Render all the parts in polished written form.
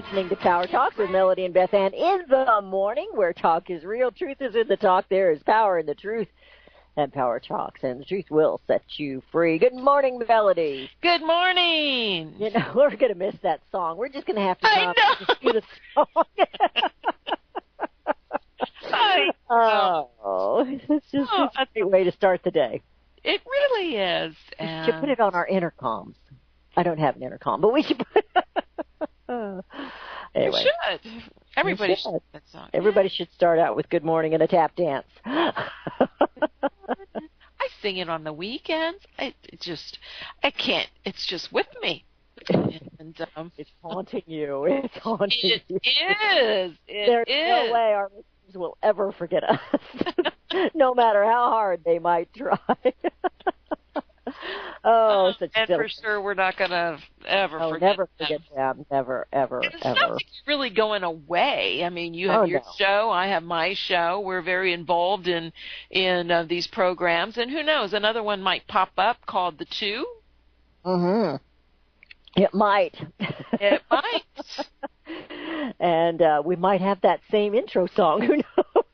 listening to Power Talks with Melody and Beth Ann in the morning, where talk is real, truth is in the talk. There is power in the truth, and Power Talks, and the truth will set you free. Good morning, Melody. Good morning. You know, we're going to miss that song. We're just going to have to just do the song. It's just a great way to start the day. It really is. We should put it on our intercoms. I don't have an intercom, but we should put anyway. We should. Everybody should sing that song. Everybody should start out with good morning and a tap dance. I sing it on the weekends. I can't. It's just with me. And, it's haunting you. It's haunting you. It is. There's no way our listeners will ever forget us, no matter how hard they might try. Such and silly. for sure, we're not going to ever forget never forget them. Never, ever, it's ever. not like you're really going away. I mean, you have your show, I have my show. We're very involved in these programs, and who knows, another one might pop up called The Two. Mm-hmm. It might. It might. And we might have that same intro song. Who knows?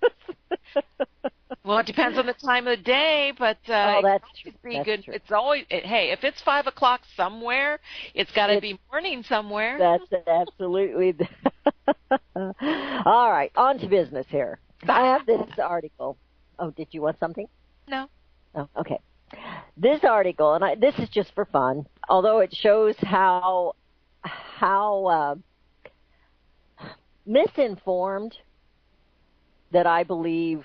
Well, it depends on the time of the day, but that's true. Good. True. It's always hey, if it's 5 o'clock somewhere, it's got to be morning somewhere. That's absolutely. All right, on to business here. I have this article. Oh, did you want something? No. Oh, okay. This article, and this is just for fun, although it shows how misinformed that I believe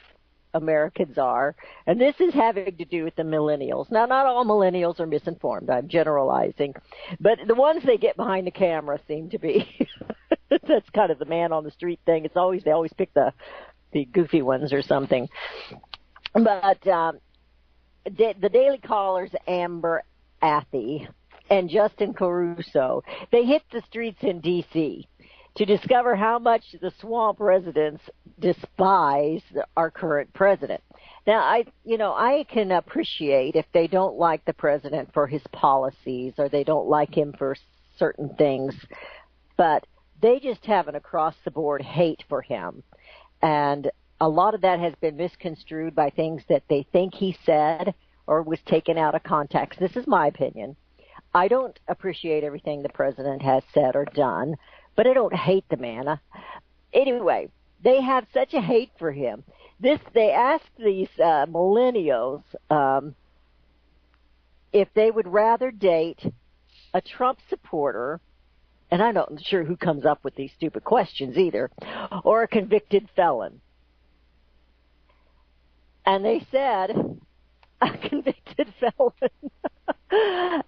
Americans are, and this is having to do with the millennials. Now, not all millennials are misinformed. I'm generalizing, but the ones they get behind the camera seem to be. That's kind of the man on the street thing. They always pick the goofy ones or something. But the Daily Caller's Amber Athey and Justin Caruso, they hit the streets in D.C. to discover how much the swamp residents despise our current president. Now, I can appreciate if they don't like the president for his policies or they don't like him for certain things, but they just have an across-the-board hate for him. And a lot of that has been misconstrued by things that they think he said or was taken out of context. This is my opinion. I don't appreciate everything the president has said or done, but I don't hate the man. Anyway, they have such a hate for him. They asked these millennials if they would rather date a Trump supporter, and I'm not sure who comes up with these stupid questions either, or a convicted felon. And they said a convicted felon.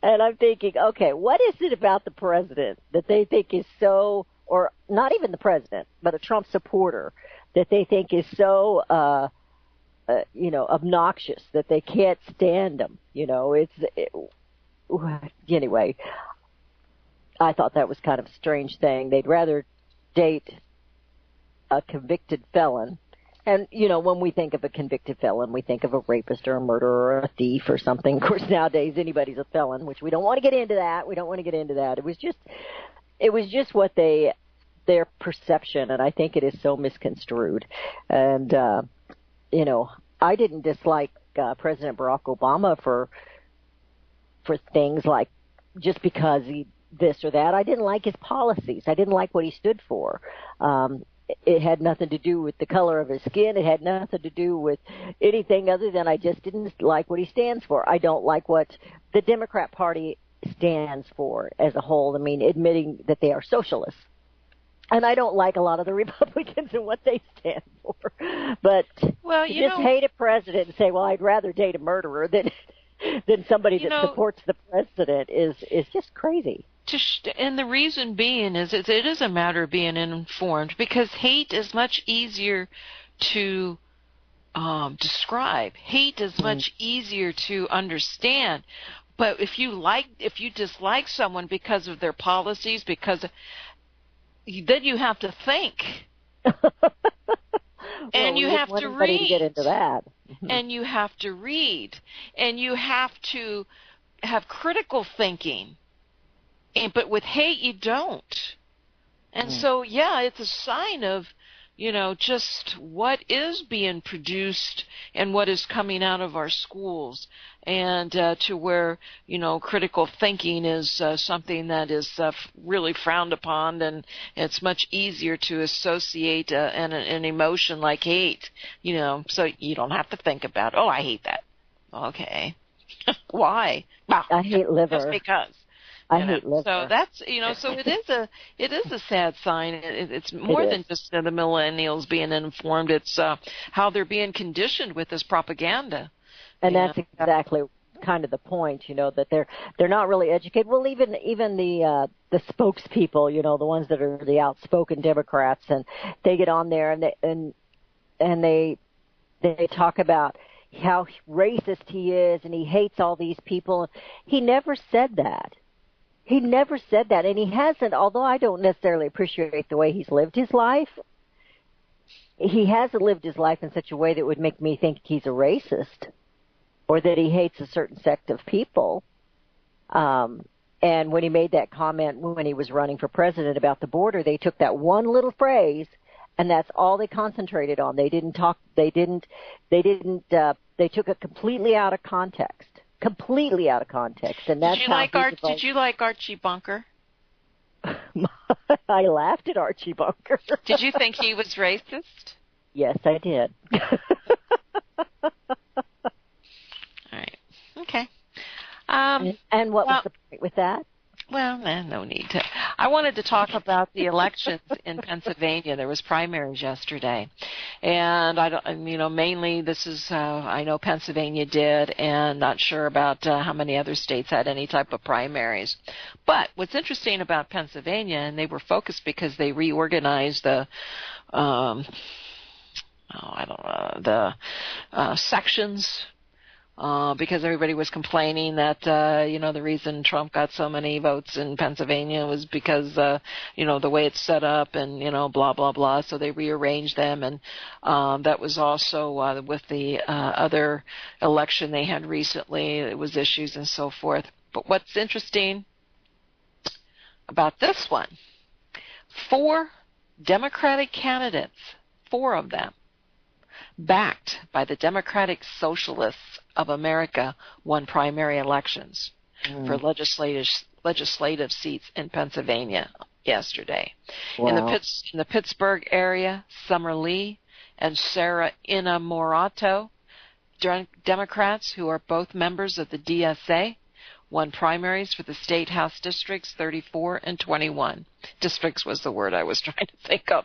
And I'm thinking, okay, what is it about the president that they think is so, or not even the president, but a Trump supporter that they think is so, obnoxious that they can't stand him? Anyway, I thought that was kind of a strange thing. They'd rather date a convicted felon. And, when we think of a convicted felon, we think of a rapist or a murderer or a thief or something. Of course, nowadays anybody's a felon, which we don't want to get into that. It was just what their perception, and I think it is so misconstrued. And, I didn't dislike President Barack Obama for things like just because he this or that. I didn't like his policies. I didn't like what he stood for. It had nothing to do with the color of his skin. It had nothing to do with anything other than I just didn't like what he stands for. I don't like what the Democrat Party stands for as a whole. I mean, admitting that they are socialists. And I don't like a lot of the Republicans and what they stand for. But just hate a president and say, well, I'd rather date a murderer than somebody that supports the president is just crazy. And the reason being is it is a matter of being informed, because hate is much easier to describe. Hate is much easier to understand. But if you dislike someone because of their policies, then you have to think. And you have to read. To get into that. And you have to read. And you have to have critical thinking. But with hate, you don't. And so, yeah, it's a sign of, just what is being produced and what is coming out of our schools, and to where, critical thinking is something that is really frowned upon, and it's much easier to associate an emotion like hate, so you don't have to think about, oh, I hate that. Okay. Why? Well, I hate liver. Just because. I hate liver. So that's, so it is a sad sign. It's more than just the millennials being informed. It's how they're being conditioned with this propaganda. And that's exactly kind of the point, that they're not really educated. Well, even the spokespeople, the ones that are the outspoken Democrats, and they get on there and they talk about how racist he is and he hates all these people. He never said that. He never said that, and he hasn't, although I don't necessarily appreciate the way he's lived his life, he hasn't lived his life in such a way that would make me think he's a racist or that he hates a certain sect of people. And when he made that comment when he was running for president about the border, they took that one little phrase, and that's all they concentrated on. They took it completely out of context. Completely out of context, and that's Did you like Archie Bunker? I laughed at Archie Bunker. Did you think he was racist? Yes, I did. All right. Okay. And what was the point with that? Well, no need to. I wanted to talk about the elections in Pennsylvania. There was primaries yesterday, and mainly this is I know Pennsylvania did, and not sure about how many other states had any type of primaries. But what's interesting about Pennsylvania, and they were focused because they reorganized the sections. Because everybody was complaining that, the reason Trump got so many votes in Pennsylvania was because, the way it's set up and, blah, blah, blah. So they rearranged them. And that was also with the other election they had recently. It was issues and so forth. But what's interesting about this one, 4 Democratic candidates, 4 of them, backed by the Democratic Socialists of America, won primary elections for legislative seats in Pennsylvania yesterday. Wow. In the Pittsburgh area, Summer Lee and Sarah Inamorato, Democrats who are both members of the DSA, won primaries for the state house districts 34 and 21. Districts was the word I was trying to think of.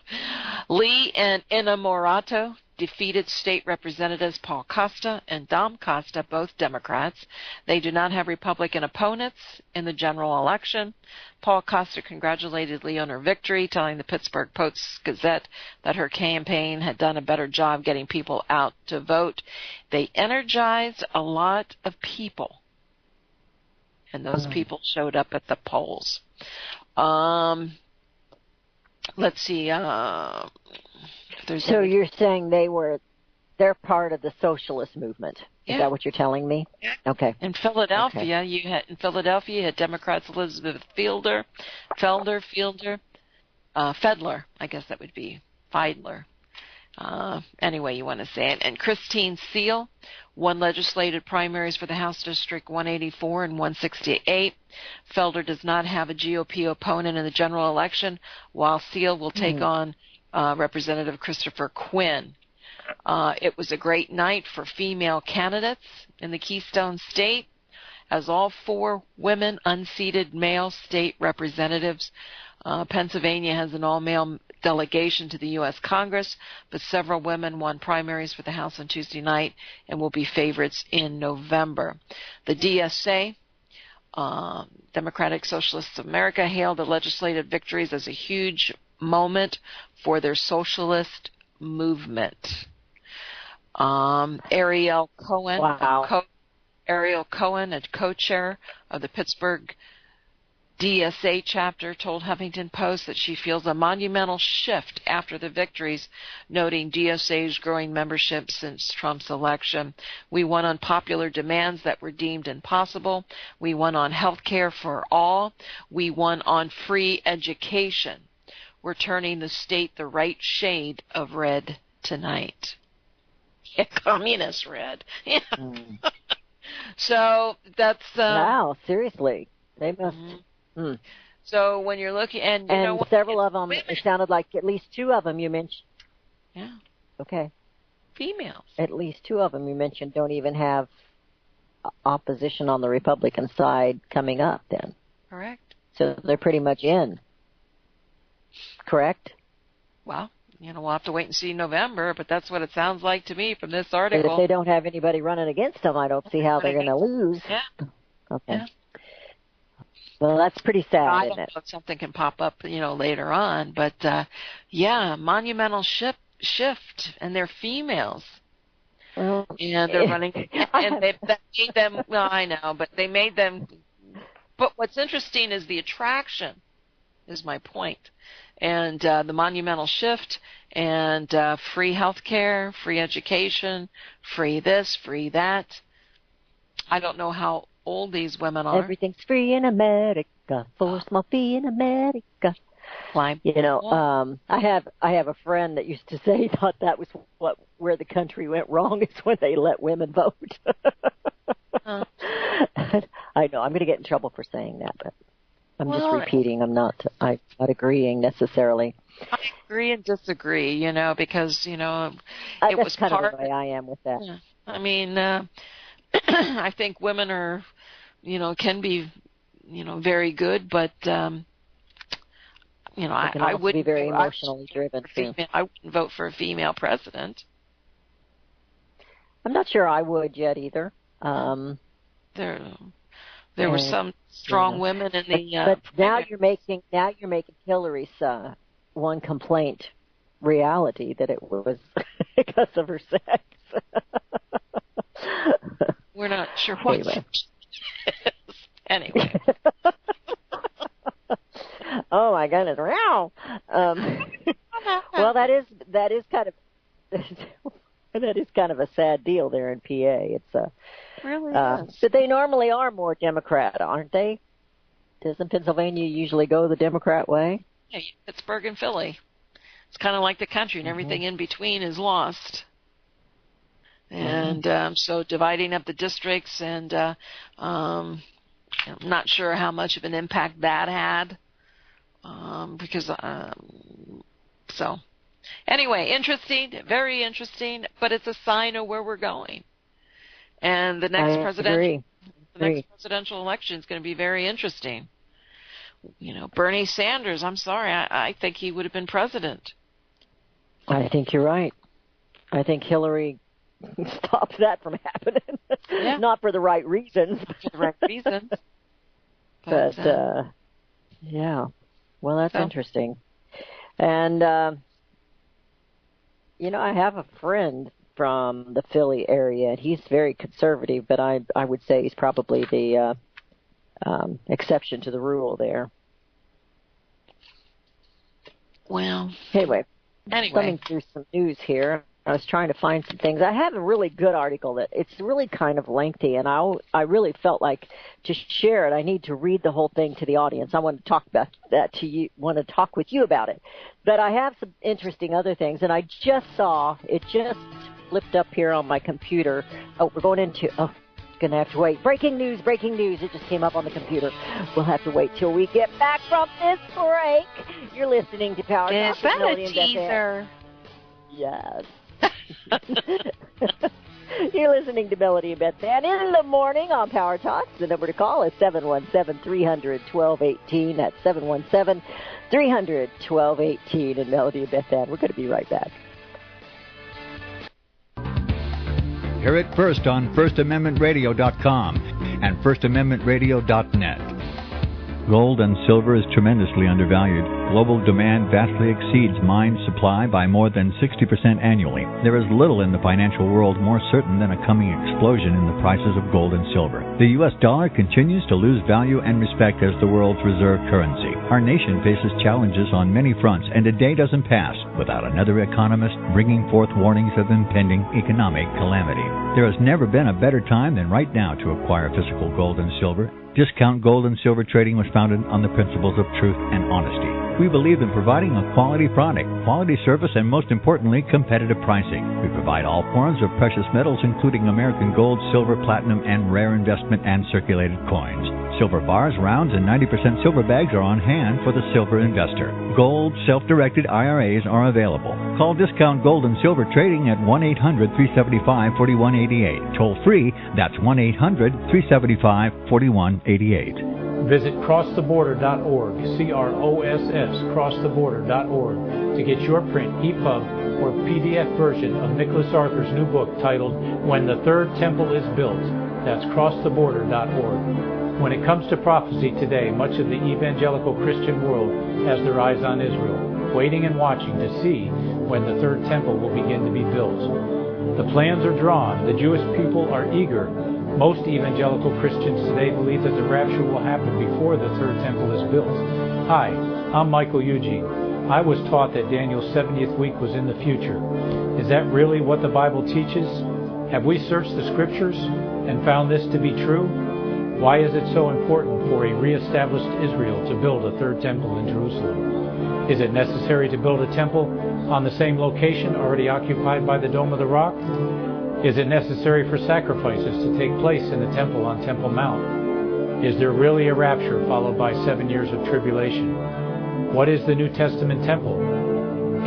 Lee and Inamorato defeated state representatives Paul Costa and Dom Costa, both Democrats. They do not have Republican opponents in the general election. Paul Costa congratulated Lee on her victory, telling the Pittsburgh Post-Gazette that her campaign had done a better job getting people out to vote. They energized a lot of people, and those people showed up at the polls. Let's see. So you're saying they're part of the socialist movement? Is that what you're telling me? Yeah. Okay. In Philadelphia, you had Democrats Elizabeth Fedler, I guess that would be Feidler. Any way you want to say it. And Christine Seal won legislative primaries for the House District 184 and 168. Felder does not have a GOP opponent in the general election, while Seal will take on Representative Christopher Quinn. It was a great night for female candidates in the Keystone State, as all 4 women unseated male state representatives. Pennsylvania has an all-male delegation to the U.S. Congress, but several women won primaries for the House on Tuesday night and will be favorites in November. The DSA, Democratic Socialists of America, hailed the legislative victories as a huge moment for their socialist movement. Ariel Cohen, a co-chair of the Pittsburgh DSA chapter, told Huffington Post that she feels a monumental shift after the victories, noting DSA's growing membership since Trump's election. We won on popular demands that were deemed impossible. We won on health care for all. We won on free education. we're turning the state the right shade of red tonight. Yeah, communist red. Yeah. So that's wow, seriously, they must. So when you're looking, and you know what, several of them, it sounded like at least two of them you mentioned. Yeah. Okay. Females. At least two of them you mentioned don't even have opposition on the Republican side coming up. Then. Correct. So they're pretty much in. Correct. Well, we'll have to wait and see November, but that's what it sounds like to me from this article. But if they don't have anybody running against them, I don't see how they're going to lose. Yeah. Okay. Yeah. Well, that's pretty sad, I isn't don't it? know if something can pop up, later on, but monumental shift, and they're females. Well, and they're running, and they made them. Well, I know, but they made them. But what's interesting is the attraction, is my point, and the monumental shift, and free health care, free education, free this, free that. I don't know how old these women are. Everything's free in America for a small fee in America. Climb. I have a friend that used to say he thought that was where the country went wrong is when they let women vote. I know I'm going to get in trouble for saying that, but I'm just repeating. I'm not agreeing necessarily. I agree and disagree, because it that's was kind part of the way I am with that. Yeah. I mean, I think women are, can be, very good, but I would be very emotionally driven too. I wouldn't vote for a female president. I'm not sure I would yet either. There were some strong women in the. But now you're making Hillary's one complaint reality that it was because of her sex. We're not sure what. Anyway. Oh my goodness! Wow. Well, that is kind of a sad deal there in PA. It's really but they normally are more Democrat, aren't they? Doesn't Pennsylvania usually go the Democrat way? Yeah, Pittsburgh and Philly. It's kind of like the country, and everything in between is lost. And so dividing up the districts, and I'm not sure how much of an impact that had. Because so anyway, interesting, very interesting, but it's a sign of where we're going. And the next presidential election is going to be very interesting. Bernie Sanders, I'm sorry, I think he would have been president. I think you're right. I think Hillary stopped that from happening. Yeah. Not for the right reasons. For the right reasons. But yeah. Well, that's interesting. And, I have a friend from the Philly area, and he's very conservative, but I would say he's probably the exception to the rule there. Well. Anyway. Thumbing through some news here. I was trying to find some things. I have a really good article that it's really kind of lengthy, and I really felt like to share it, I need to read the whole thing to the audience. I want to talk about that to you. Want to talk with you about it. But I have some interesting other things, and I just saw it just flipped up here on my computer. Oh, we're going into going to have to wait. Breaking news! It just came up on the computer. We'll have to wait till we get back from this break. You're listening to Power Talk. Is that a teaser? Yes. You're listening to Melody and Beth Ann in the morning on Power Talk. The number to call is 717-300-1218. That's 717-300-1218 and Melody and Beth Ann. We're going to be right back. Hear it first on FirstAmendmentRadio.com and FirstAmendmentRadio.net. Gold and silver is tremendously undervalued. Global demand vastly exceeds mine supply by more than 60% annually. There is little in the financial world more certain than a coming explosion in the prices of gold and silver. The U.S. dollar continues to lose value and respect as the world's reserve currency. Our nation faces challenges on many fronts, and a day doesn't pass without another economist bringing forth warnings of impending economic calamity. There has never been a better time than right now to acquire physical gold and silver. Discount Gold and Silver Trading was founded on the principles of truth and honesty. We believe in providing a quality product, quality service, and most importantly, competitive pricing. We provide all forms of precious metals, including American gold, silver, platinum, and rare investment and circulated coins. Silver bars, rounds, and 90% silver bags are on hand for the silver investor. Gold, self-directed IRAs are available. Call Discount Gold and Silver Trading at 1-800-375-4188. Toll free, that's 1-800-375-4188. Visit crosstheborder.org, CROSS, crosstheborder.org, to get your print, EPUB, or PDF version of Nicholas Arthur's new book titled When the Third Temple is Built. That's crosstheborder.org. When it comes to prophecy today, much of the evangelical Christian world has their eyes on Israel, waiting and watching to see when the third temple will begin to be built. The plans are drawn. The Jewish people are eager. Most evangelical Christians today believe that the rapture will happen before the third temple is built. Hi, I'm Michael Eugene. I was taught that Daniel's 70th week was in the future. Is that really what the Bible teaches? Have we searched the Scriptures and found this to be true? Why is it so important for a reestablished Israel to build a third temple in Jerusalem? Is it necessary to build a temple on the same location already occupied by the Dome of the Rock? Is it necessary for sacrifices to take place in the temple on Temple Mount? Is there really a rapture followed by 7 years of tribulation? What is the New Testament temple?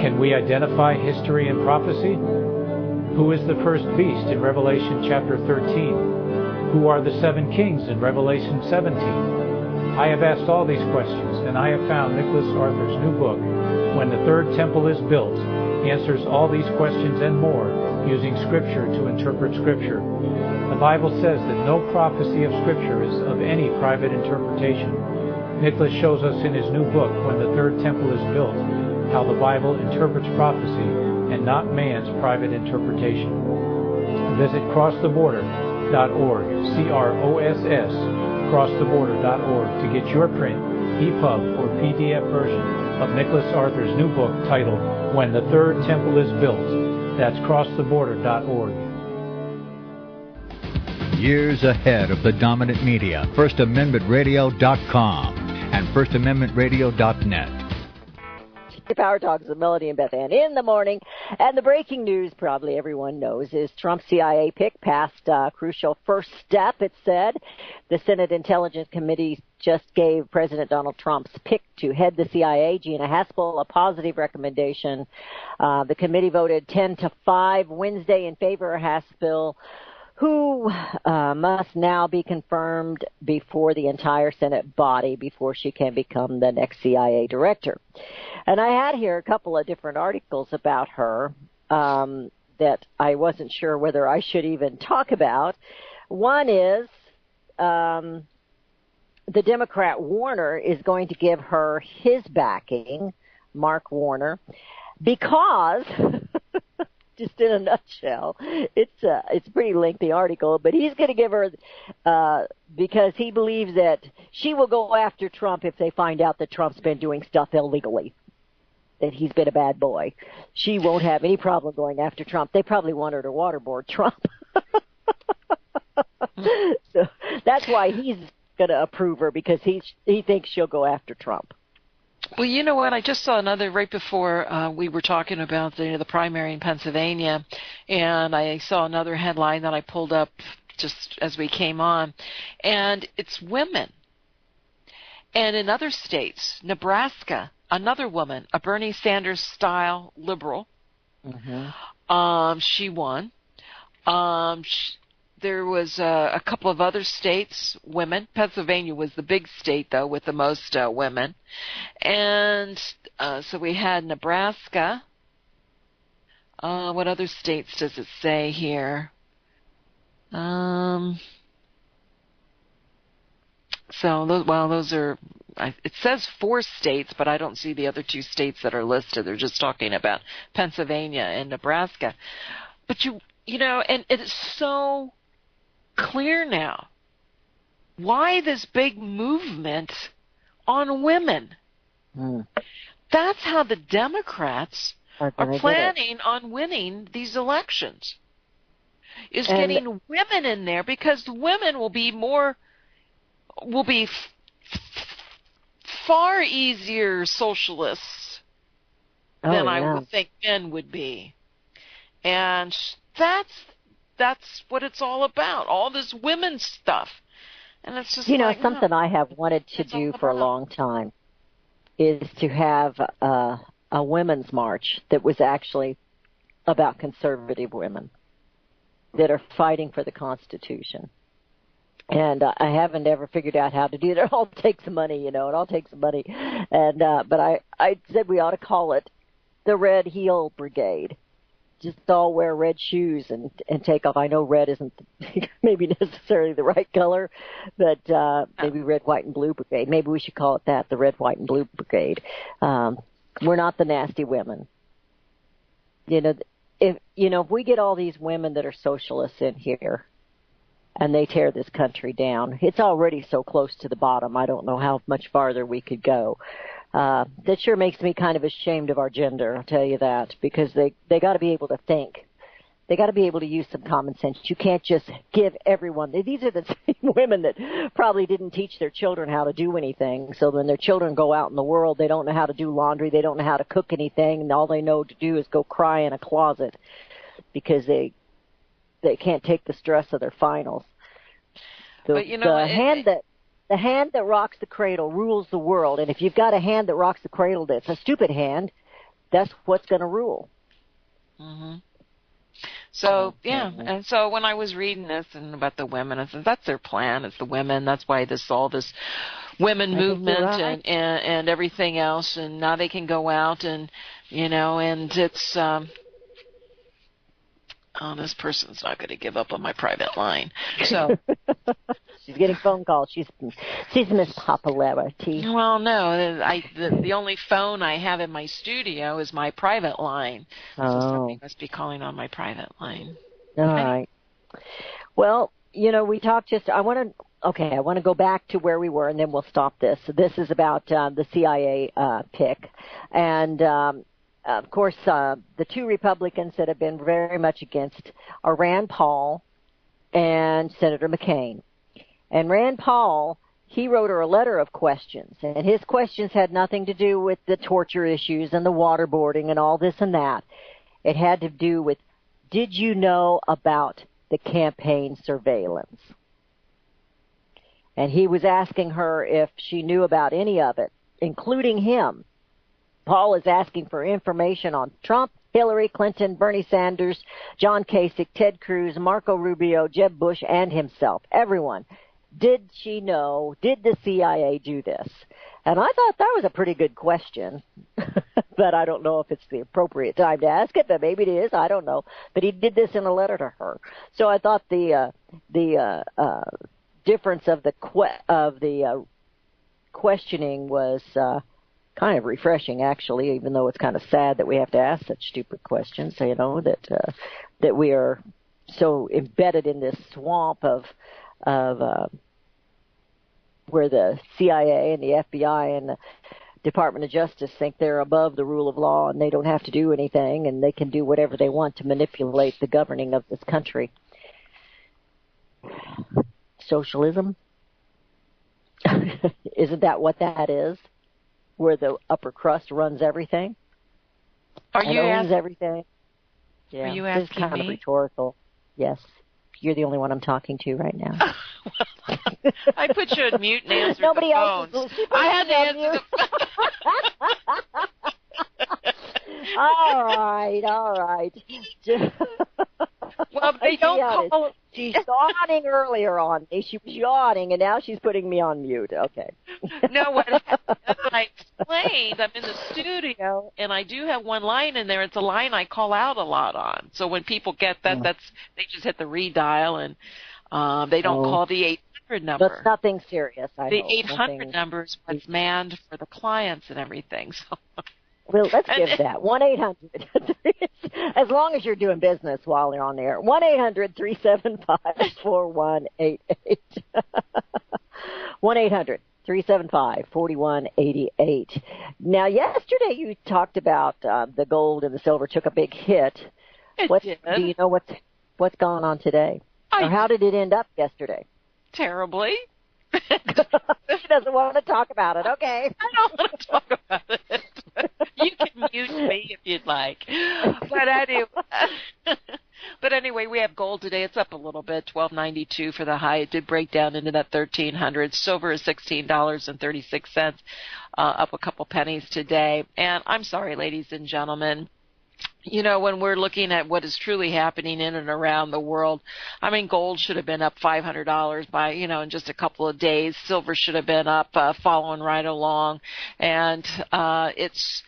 Can we identify history and prophecy? Who is the first beast in Revelation chapter 13? Who are the 7 kings in Revelation 17? I have asked all these questions, and I have found Nicholas Arthur's new book, When the Third Temple is Built, answers all these questions and more using Scripture to interpret Scripture. The Bible says that no prophecy of Scripture is of any private interpretation. Nicholas shows us in his new book, When the Third Temple is Built, how the Bible interprets prophecy and not man's private interpretation. Visit crosstheborder.org, CROSS, crosstheborder.org, to get your print, EPUB, or PDF version of Nicholas Arthur's new book titled When the Third Temple is Built. That's crosstheborder.org. Years ahead of the dominant media, FirstAmendmentRadio.com and FirstAmendmentRadio.net. Power Talks with Melody and Beth Ann in the morning. And the breaking news, probably everyone knows, is Trump's CIA pick passed crucial first step, it said. The Senate Intelligence Committee just gave President Donald Trump's pick to head the CIA, Gina Haspel, a positive recommendation. The committee voted 10-5 Wednesday in favor of Haspel, who must now be confirmed before the entire Senate body before she can become the next CIA director. And I had here a couple of different articles about her that I wasn't sure whether I should even talk about. One is the Democrat Warner is going to give her his backing, Mark Warner, because just in a nutshell, it's a pretty lengthy article, but he's going to give her because he believes that she will go after Trump if they find out that Trump's been doing stuff illegally, that he's been a bad boy. She won't have any problem going after Trump. They probably want her to waterboard Trump. So that's why he's going to approve her, because he thinks she'll go after Trump. Well, you know what? I just saw another right before we were talking about the primary in Pennsylvania, and I saw another headline that I pulled up just as we came on, and it's women. And in other states, Nebraska, another woman, a Bernie Sanders-style liberal, she won. There was a couple of other states, women. Pennsylvania was the big state, though, with the most women. And so we had Nebraska. What other states does it say here? Those are, it says 4 states, but I don't see the other 2 states that are listed. They're just talking about Pennsylvania and Nebraska. But you know, and it's so clear now. Why this big movement on women? That's how the Democrats are planning on winning these elections. Is getting women in there, because the women will be far easier socialists than I would think men would be. And that's what it's all about, all this women's stuff. And it's just something I have wanted to do for a long time is to have a women's march that was actually about conservative women that are fighting for the Constitution. And I haven't ever figured out how to do it. It all takes money, it all takes money. And but I said we ought to call it the Red Heel Brigade. Just all wear red shoes and take off. I know red isn't maybe necessarily the right color, but maybe red, white, and blue brigade. Maybe we should call it that, the Red, White, and Blue Brigade. We're not the nasty women. If we get all these women that are socialists in here and they tear this country down, it's already so close to the bottom. I don't know how much farther we could go. That sure makes me kind of ashamed of our gender, I'll tell you that, because they got to be able to think. They got to be able to use some common sense. You can't just give everyone. These are the same women that probably didn't teach their children how to do anything. So when their children go out in the world, they don't know how to do laundry. They don't know how to cook anything, and all they know to do is go cry in a closet because they can't take the stress of their finals. The hand that rocks the cradle rules the world, and if you've got a hand that rocks the cradle that's a stupid hand, that's what's going to rule. Mm-hmm. So, and so when I was reading this and about the women, I said, that's their plan. It's the women. That's why all this women movement and everything else, and now they can go out and it's... this person's not going to give up on my private line. So she's getting phone calls. She's Miss Popularity. Well, no, the only phone I have in my studio is my private line. So somebody must be calling on my private line. All right. Well, we talked I want to go back to where we were, and then we'll stop this. So this is about the CIA pick, and of course, the two Republicans that have been very much against are Rand Paul and Senator McCain. And Rand Paul, he wrote her a letter of questions, and his questions had nothing to do with the torture issues and the waterboarding and all this and that. It had to do with, did you know about the campaign surveillance? And he was asking her if she knew about any of it, including him. Paul is asking for information on Trump, Hillary Clinton, Bernie Sanders, John Kasich, Ted Cruz, Marco Rubio, Jeb Bush, and himself. Everyone. Did she know? Did the CIA do this? And I thought that was a pretty good question. But I don't know if it's the appropriate time to ask it, but maybe it is. I don't know. But he did this in a letter to her. So I thought the difference of the questioning was kind of refreshing, actually, even though it's kind of sad that we have to ask such stupid questions, that we are so embedded in this swamp of where the CIA and the FBI and the Department of Justice think they're above the rule of law and they don't have to do anything and they can do whatever they want to manipulate the governing of this country. Socialism? Isn't that what that is? Where the upper crust runs everything? Owns everything? Yeah, are you asking this is kind me? of rhetorical. Yes. You're the only one I'm talking to right now. I put you on mute and answered Nobody the else phones. I had to answer the All right. Well, they don't call... She's yawning earlier on me. She was yawning, and now she's putting me on mute. Okay. No, what happened, as I explained, I'm in the studio, and I do have one line in there. It's a line I call out a lot on. So when people get that, they just hit the redial, and they don't call the 800 number. That's nothing serious, I The hope. 800 number is what's manned for the clients and everything. So. Well, let's give that. 1-800. As long as you're doing business while you're on the air. 1-800-375-4188. 1-800-375-4188. Now, yesterday you talked about the gold and the silver took a big hit. Do you know what's gone on today? Or how did it end up yesterday? Terribly. She doesn't want to talk about it. Okay. I don't want to talk about it. You can mute me if you'd like. But anyway, we have gold today. It's up a little bit, $12.92 for the high. It did break down into that 1,300. Silver is $16.36, up a couple pennies today. And I'm sorry, ladies and gentlemen. You know, when we're looking at what is truly happening in and around the world, I mean, gold should have been up $500 by, in just a couple of days. Silver should have been up, following right along. And it's,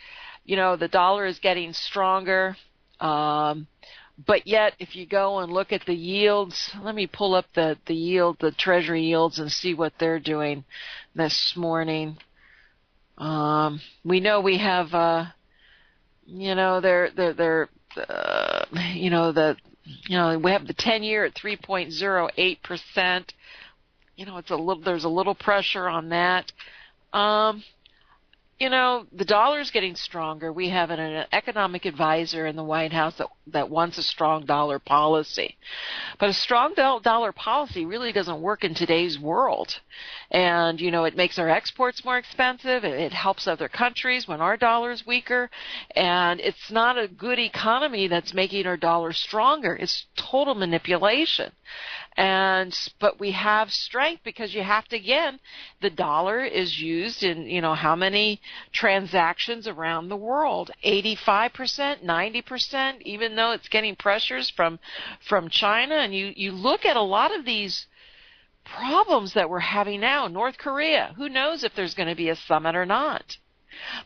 the dollar is getting stronger. But yet, if you go and look at the yields, let me pull up the yield, the Treasury yields, and see what they're doing this morning. We know we have, we have the 10-year at 3.08%. There's a little pressure on that. The dollar's getting stronger. We have an economic advisor in the White House that wants a strong dollar policy. But a strong dollar policy really doesn't work in today's world. And, it makes our exports more expensive. It helps other countries when our dollar's weaker. And it's not a good economy that's making our dollar stronger. It's total manipulation. But we have strength because you have to, again, the dollar is used in, how many transactions around the world? 85%, 90%, even though it's getting pressures from China. And you look at a lot of these problems that we're having now. North Korea, who knows if there's going to be a summit or not?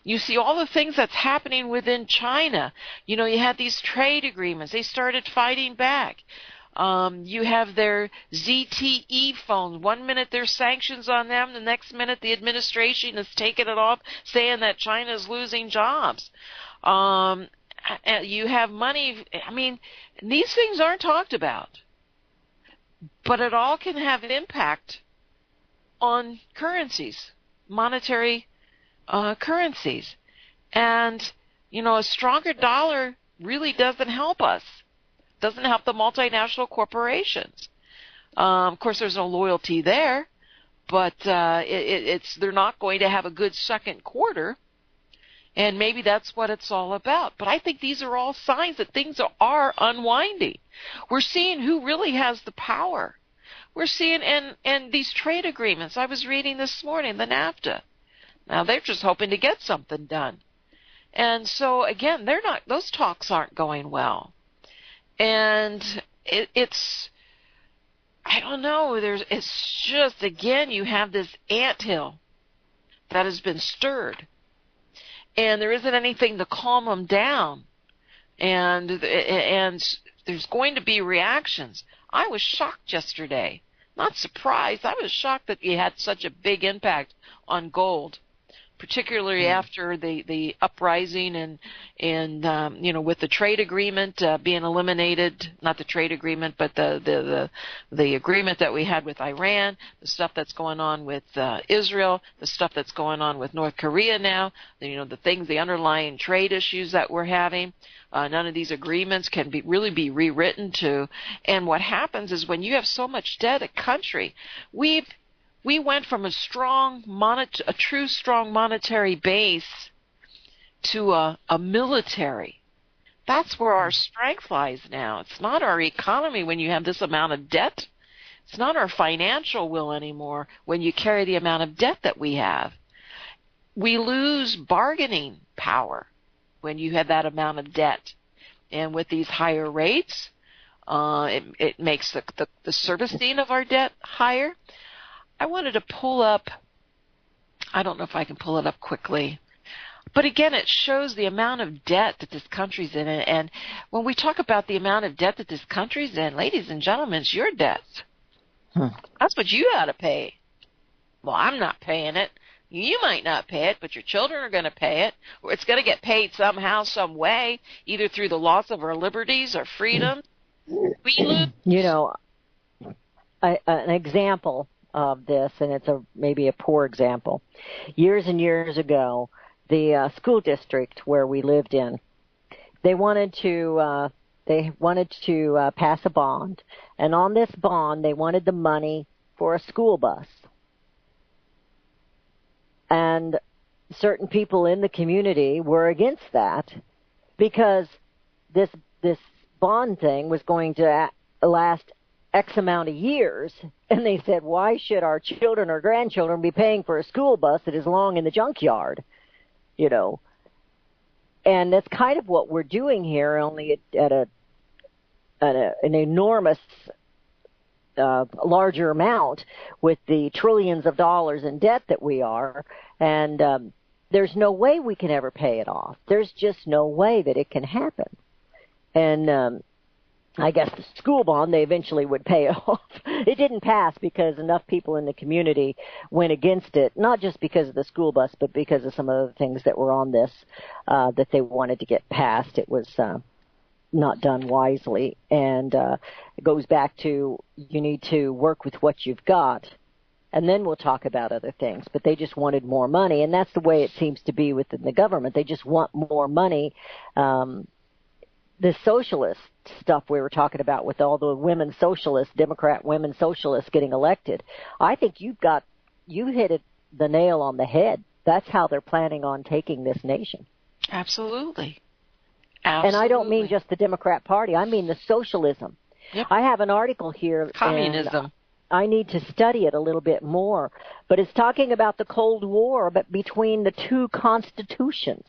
You see all the things that's happening within China. You had these trade agreements. They started fighting back. You have their ZTE phones. 1 minute there's sanctions on them. The next minute the administration is taking it off, saying that China is losing jobs. You have money. I mean, these things aren't talked about. But it all can have an impact on currencies, monetary currencies. And, a stronger dollar really doesn't help us. Doesn't help the multinational corporations. Of course, there's no loyalty there, but they're not going to have a good second quarter, and maybe that's what it's all about. But I think these are all signs that things are unwinding. We're seeing who really has the power. We're seeing, and these trade agreements. I was reading this morning, the NAFTA. Now they're just hoping to get something done, and so again, those talks aren't going well. And it's, I don't know, it's just, again, you have this anthill that has been stirred. And there isn't anything to calm them down. And there's going to be reactions. I was shocked yesterday. Not surprised. I was shocked that you had such a big impact on gold, particularly after the uprising and with the trade agreement being eliminated, not the trade agreement, but the agreement that we had with Iran, the stuff that's going on with Israel, the stuff that's going on with North Korea now, the underlying trade issues that we're having. None of these agreements can really be rewritten to. And what happens is when you have so much debt, a country, we went from a true strong monetary base to a military. That's where our strength lies now. It's not our economy when you have this amount of debt. It's not our financial will anymore when you carry the amount of debt that we have. We lose bargaining power when you have that amount of debt. And with these higher rates, it makes the servicing of our debt higher. I wanted to pull up, I don't know if I can pull it up quickly, but again, it shows the amount of debt that this country's in. And when we talk about the amount of debt that this country's in, ladies and gentlemen, it's your debt. That's what you got to pay. Well, I'm not paying it. You might not pay it, but your children are going to pay it. Or it's going to get paid somehow, some way, either through the loss of our liberties or freedom. We lose. An example of this, and it's maybe a poor example. Years and years ago, the school district where we lived in, they wanted to pass a bond, and on this bond, they wanted the money for a school bus. And certain people in the community were against that because this bond thing was going to last X amount of years, and they said, why should our children or grandchildren be paying for a school bus that is long in the junkyard, you know? And that's kind of what we're doing here, only at an enormous, larger amount with the trillions of dollars in debt that we are, and there's no way we can ever pay it off. There's just no way that it can happen. And I guess the school bond, they eventually would pay it off. It didn't pass because enough people in the community went against it, not just because of the school bus, but because of some of the things that were on this that they wanted to get passed. It was not done wisely. And it goes back to you need to work with what you've got, and then we'll talk about other things. But they just wanted more money, and that's the way it seems to be within the government. They just want more money. The socialist stuff we were talking about with all the women socialists, Democrat women socialists getting elected, I think you hit the nail on the head. That's how they're planning on taking this nation. Absolutely. And I don't mean just the Democrat Party. I mean the socialism. Yep. I have an article here. Communism. I need to study it a little bit more. But it's talking about the Cold War but between the two constitutions.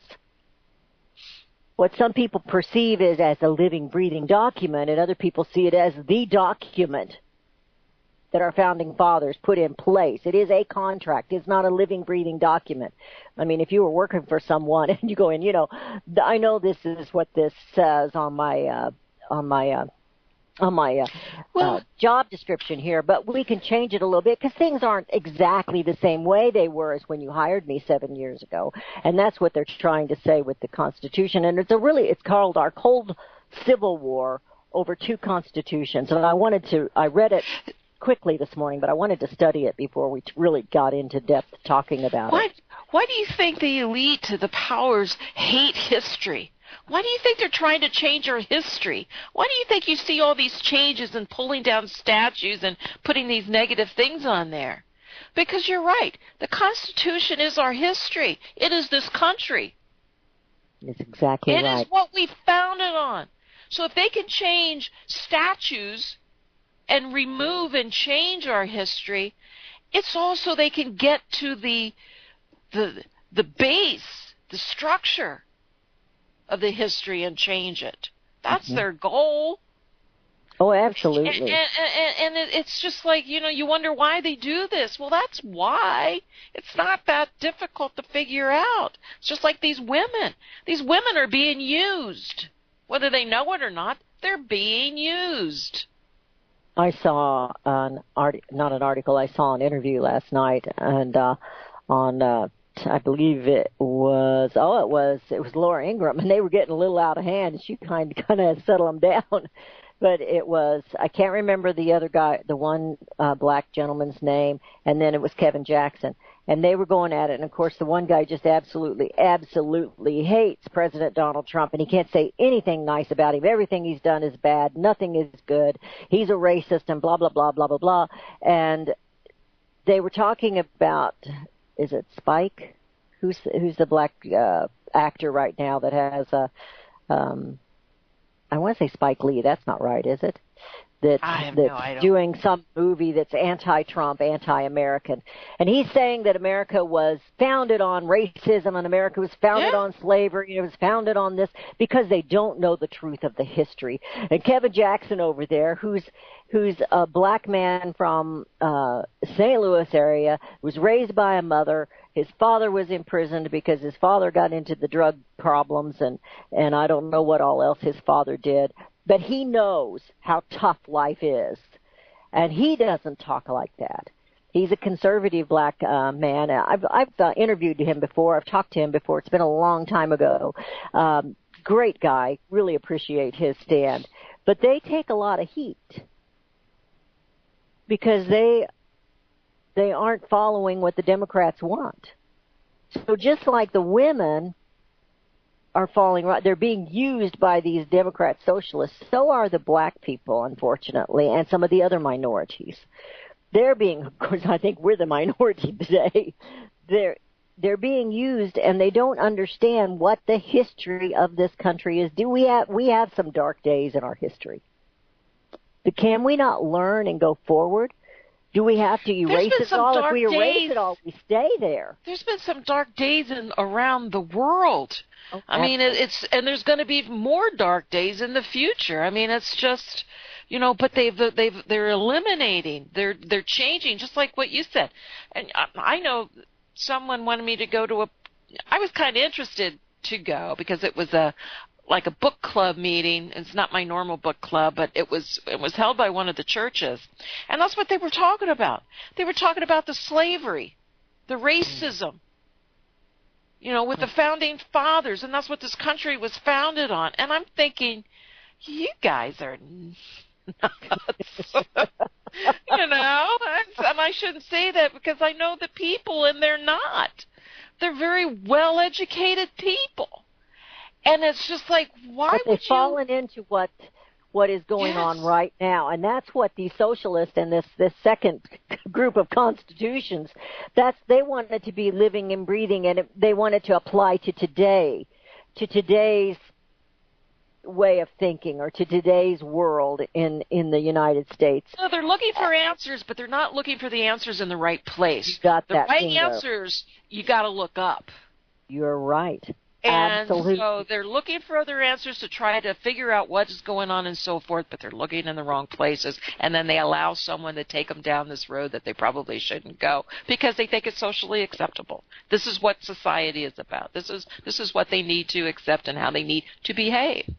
What some people perceive is as a living, breathing document, and other people see it as the document that our founding fathers put in place. It is a contract. It's not a living, breathing document. I mean, if you were working for someone and you go in, you know, I know this is what this says on my job description here, but we can change it a little bit because things aren't exactly the same way they were as when you hired me 7 years ago. And that's what they're trying to say with the Constitution. And it's called our Cold Civil War over two constitutions. And I read it quickly this morning, but I wanted to study it before we really got into depth talking about it. Why do you think the elite, the powers, hate history? Why do you think they're trying to change our history? Why do you think you see all these changes and pulling down statues and putting these negative things on there? Because you're right. The Constitution is our history. It is this country. It's exactly right. It is what we founded on. So if they can change statues and remove and change our history, it's also they can get to the base, the structure of the history and change it. That's their goal. Oh, absolutely. And it's just like, you know, you wonder why they do this. Well, that's why. It's not that difficult to figure out. It's just like these women. These women are being used. Whether they know it or not, they're being used. I saw not an article, I saw an interview last night, and on I believe it was Laura Ingraham, and they were getting a little out of hand, and she kind of settled them down. But it was, I can't remember the other guy, the one black gentleman's name, and then it was Kevin Jackson. And they were going at it, and of course the one guy just absolutely hates President Donald Trump, and he can't say anything nice about him. Everything he's done is bad. Nothing is good. He's a racist and blah, blah, blah, blah, blah, blah. And they were talking about, is it Spike? Who's the black actor right now that has I want to say Spike Lee. That's not right, is it? That's doing some movie that's anti-Trump, anti-American. And he's saying that America was founded on racism and America was founded on slavery. It was founded on this because they don't know the truth of the history. And Kevin Jackson over there, who's a black man from St. Louis area, was raised by a mother. His father was imprisoned because his father got into the drug problems, and I don't know what all else his father did. But he knows how tough life is, and he doesn't talk like that. He's a conservative black man. I've interviewed him before. I've talked to him before. It's been a long time ago. Great guy. Really appreciate his stand. But they take a lot of heat because they aren't following what the Democrats want. So just like the women are falling right, they're being used by these Democrat socialists, so are the black people, unfortunately, and some of the other minorities. They're being, of course, I think we're the minority today. they're being used, and they don't understand what the history of this country is. We have some dark days in our history. But can we not learn and go forward? Do we have to erase it all? If we erase it all, we stay there. There's been some dark days around the world. Oh, I mean, and there's going to be more dark days in the future. I mean, it's just, but they're eliminating, they're changing, just like what you said. And I know someone wanted me to go to I was kind of interested to go because it was like a book club meeting. It's not my normal book club, but it was held by one of the churches. And that's what they were talking about. They were talking about the slavery, the racism, with the founding fathers, and that's what this country was founded on. And I'm thinking, you guys are nuts. And I shouldn't say that because I know the people, and they're not. They're very well-educated people. And it's just like, why would you? They've fallen into what is going on right now, and that's what the socialists and this second group of constitutions, they want it to be living and breathing, and they want it to apply to today's way of thinking or to today's world in the United States. So they're looking for answers, but they're not looking for the answers in the right place. You got that. The right answers, you got to look up. You're right. And Absolutely. so they're looking for other answers to try to figure out what is going on and so forth, but they're looking in the wrong places, and then they allow someone to take them down this road that they probably shouldn't go because they think it's socially acceptable. This is what society is about. This is what they need to accept and how they need to behave.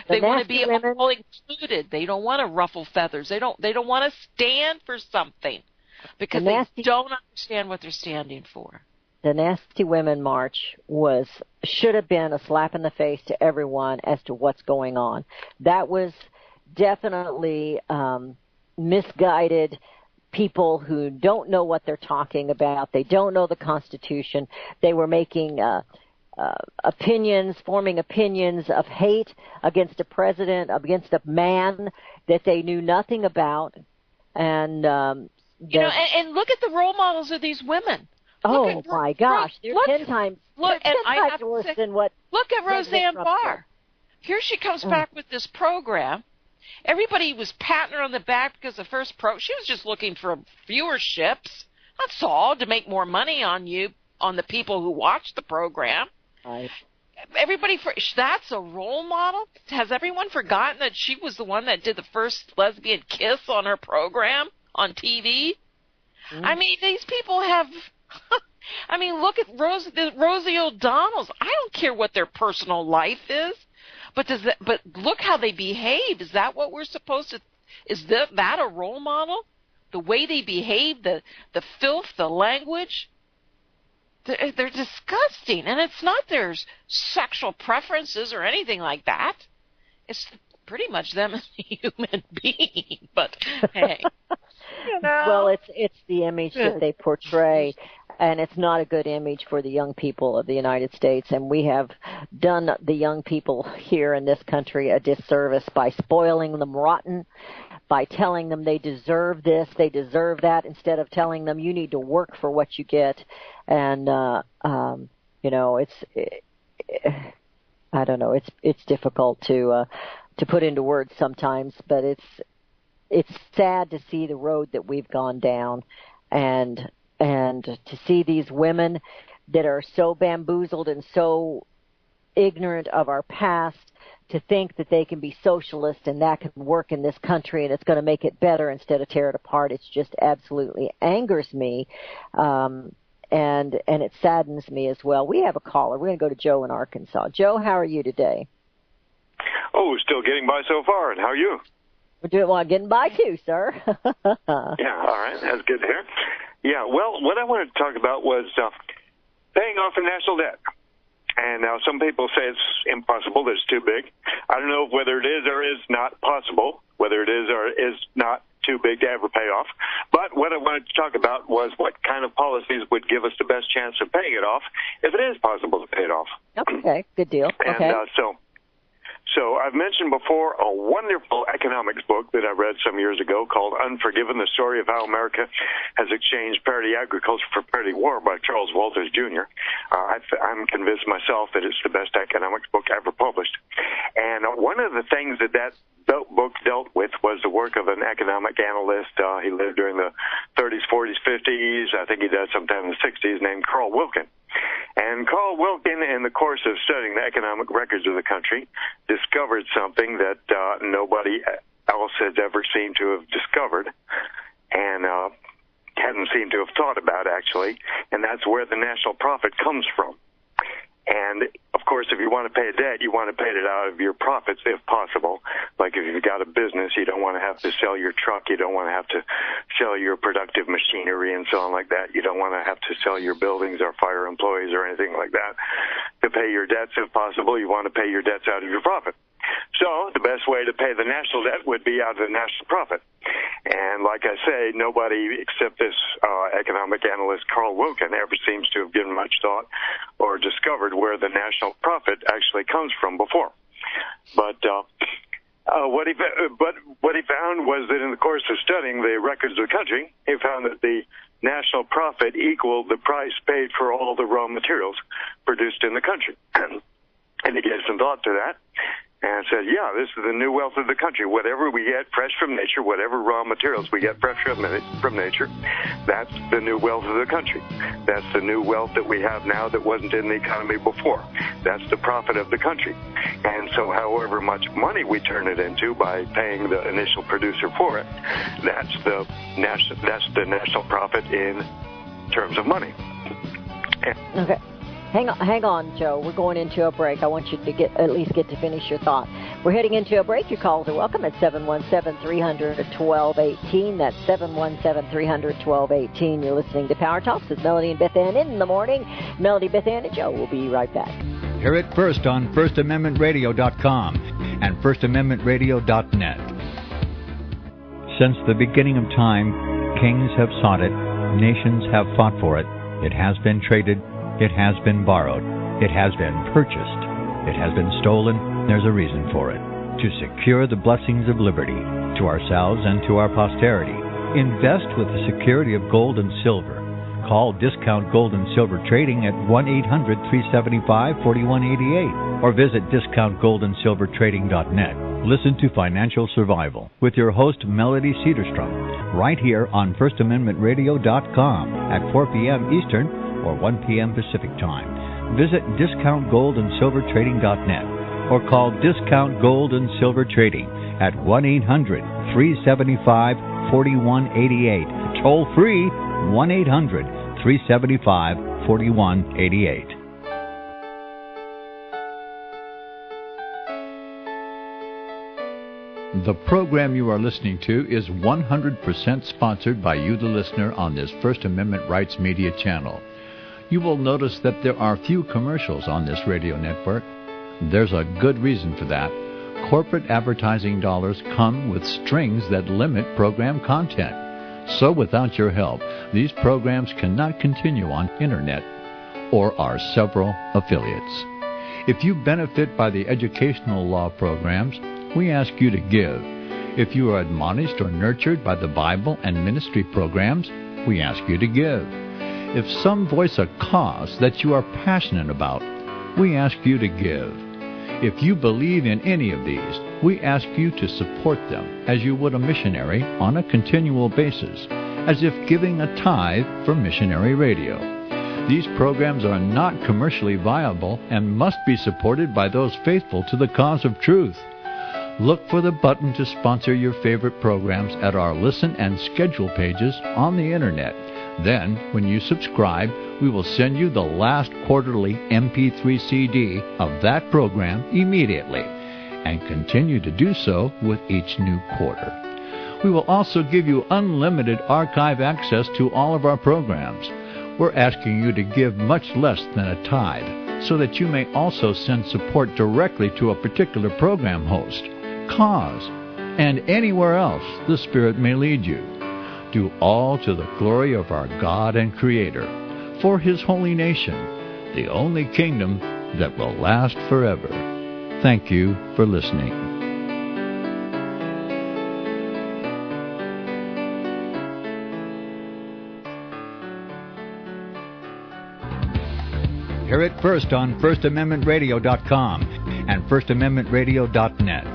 They want to be all included. They don't want to ruffle feathers. They don't want to stand for something because they don't understand what they're standing for. The Nasty Women March should have been a slap in the face to everyone as to what's going on. That was definitely misguided people who don't know what they're talking about. They don't know the Constitution. They were making forming opinions of hate against a president, against a man that they knew nothing about. And and look at the role models of these women. Oh my gosh! They're 10 times worse than what. Look at Roseanne Barr. Here she comes back with this program. Everybody was patting her on the back because the first she was just looking for viewerships. That's all, to make more money on the people who watch the program. Right. That's a role model. Has everyone forgotten that she was the one that did the first lesbian kiss on her program on TV? I mean, these people have. I mean, look at Rosie O'Donnell's. I don't care what their personal life is, but look how they behave. Is that what we're supposed to? Is that a role model? The way they behave, the filth, the language. They're disgusting, and it's not their sexual preferences or anything like that. It's pretty much them as a human being. But hey. Well, it's the image that they portray, and it's not a good image for the young people of the United States. And we have done the young people here in this country a disservice by spoiling them rotten, by telling them they deserve this, they deserve that, instead of telling them you need to work for what you get. And I don't know. It's difficult to put into words sometimes, but it's sad to see the road that we've gone down, and to see these women that are so bamboozled and so ignorant of our past to think that they can be socialist and that can work in this country and it's going to make it better instead of tear it apart. It's just absolutely angers me, and it saddens me as well. We have a caller. We're going to go to Joe in Arkansas. Joe, how are you today? Oh, still getting by so far. And how are you? We're doing well, getting by too, sir. Yeah, all right. That's good to hear. Yeah, well, what I wanted to talk about was paying off the national debt. And now some people say it's impossible, that it's too big. I don't know whether it is or is not possible, whether it is or is not too big to ever pay off. But what I wanted to talk about was what kind of policies would give us the best chance of paying it off if it is possible to pay it off. Okay, good deal. Okay. And so I've mentioned before a wonderful economics book that I read some years ago called Unforgiven, the Story of How America Has Exchanged Parity Agriculture for Parity War by Charles Walters Jr. I'm convinced myself that it's the best economics book ever published. And one of the things that book dealt with was the work of an economic analyst. He lived during the 30s, 40s, 50s. I think he died sometime in the 60s, named Carl Wilkin. And Carl Wilkin, in the course of studying the economic records of the country, discovered something that nobody else has ever seemed to have discovered, and hadn't seemed to have thought about, actually, and that's where the national profit comes from. And, of course, if you want to pay a debt, you want to pay it out of your profits if possible. Like if you've got a business, you don't want to have to sell your truck. You don't want to have to sell your productive machinery and so on like that. You don't want to have to sell your buildings or fire employees or anything like that. To pay your debts if possible, you want to pay your debts out of your profit. So the best way to pay the national debt would be out of the national profit. And like I say, nobody except this economic analyst, Carl Wilkin, ever seems to have given much thought or discovered where the national profit actually comes from before. But what he found was that in the course of studying the records of the country, he found that the national profit equaled the price paid for all the raw materials produced in the country. And he gave some thought to that. And said, yeah, this is the new wealth of the country. Whatever we get fresh from nature, whatever raw materials we get fresh from nature, that's the new wealth of the country. That's the new wealth that we have now that wasn't in the economy before. That's the profit of the country. And so however much money we turn it into by paying the initial producer for it, that's the national profit in terms of money. Okay. Hang on, Joe. We're going into a break. I want you to at least get to finish your thought. We're heading into a break. Your calls are welcome at 717-300-1218. That's 717-300-1218. You're listening to Power Talks with Melody and Beth Ann in the morning. Melody, Beth Ann, and Joe will be right back. Hear it first on FirstAmendmentRadio.com and FirstAmendmentRadio.net. Since the beginning of time, kings have sought it, nations have fought for it. It has been traded. It has been borrowed. It has been purchased. It has been stolen. There's a reason for it. To secure the blessings of liberty to ourselves and to our posterity, invest with the security of gold and silver. Call Discount Gold and Silver Trading at 1-800-375-4188 or visit discountgoldandsilvertrading.net. Listen to Financial Survival with your host, Melody Cedarstrom, right here on FirstAmendmentRadio.com at 4 p.m. Eastern or 1 p.m. Pacific Time. Visit discountgoldandsilvertrading.net or call Discount Gold and Silver Trading at 1-800-375-4188. Toll free, 1-800-375-4188. The program you are listening to is 100% sponsored by you, the listener, on this First Amendment Rights Media channel. You will notice that there are few commercials on this radio network. There's a good reason for that. Corporate advertising dollars come with strings that limit program content. So without your help, these programs cannot continue on internet or our several affiliates. If you benefit by the educational law programs, we ask you to give. If you are admonished or nurtured by the Bible and ministry programs, we ask you to give. If some voice a cause that you are passionate about, we ask you to give. If you believe in any of these, we ask you to support them as you would a missionary on a continual basis, as if giving a tithe for missionary radio. These programs are not commercially viable and must be supported by those faithful to the cause of truth. Look for the button to sponsor your favorite programs at our listen and schedule pages on the internet. Then, when you subscribe, we will send you the last quarterly MP3 CD of that program immediately, and continue to do so with each new quarter. We will also give you unlimited archive access to all of our programs. We're asking you to give much less than a tithe, so that you may also send support directly to a particular program host, cause, and anywhere else the Spirit may lead you. Do all to the glory of our God and Creator, for His holy nation, the only kingdom that will last forever. Thank you for listening. Hear it first on FirstAmendmentRadio.com and FirstAmendmentRadio.net.